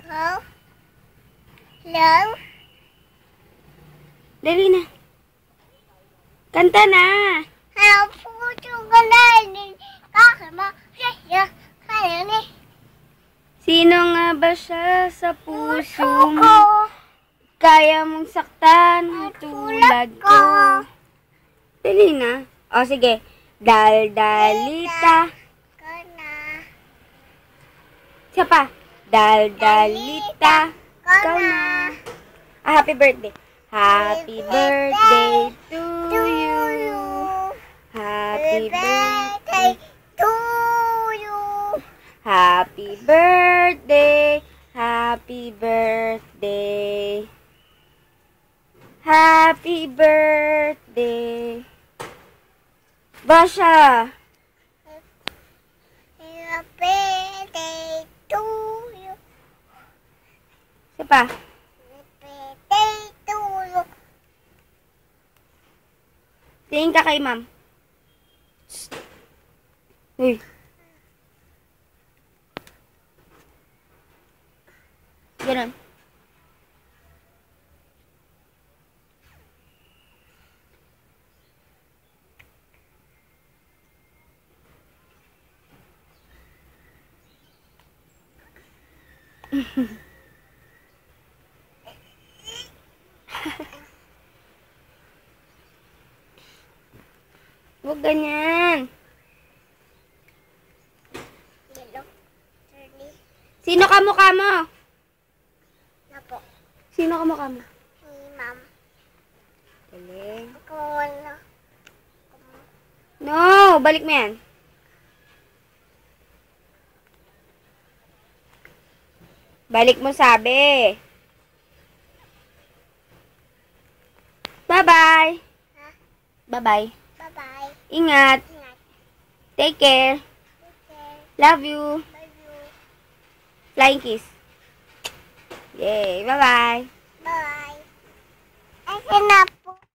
Hello? Hello? Dali na. Kanta na. Hello, puso ka na. Kakama. Kaya ni. Sino nga ba siya sa puso Ko. mo? Kaya mong saktan tulad ko. Dali na. O, sige. Daldalita. Ka na. Siya pa. Daldalita. Ka Ikaw na. na. Happy birthday. Happy birthday to you. Happy birthday. to you. Happy birthday. Happy birthday. Happy birthday. Basha. Happy birthday to you. Siapa? Happy birthday to you. Tingin ka kay ma'am. Uy. Ganun. Huwag ganyan. Sino kamukha mo? Na po. Sino kamukha mo? Ni ma'am. Galing. Ako wala. No, balik mo yan. Balik mo sabi. Bye-bye. Ha? Bye-bye. Bye-bye. Ingat. Ingat. Take care. Okay. Love you. Love you. Flying kiss. Yay. Bye-bye. Bye. I cannot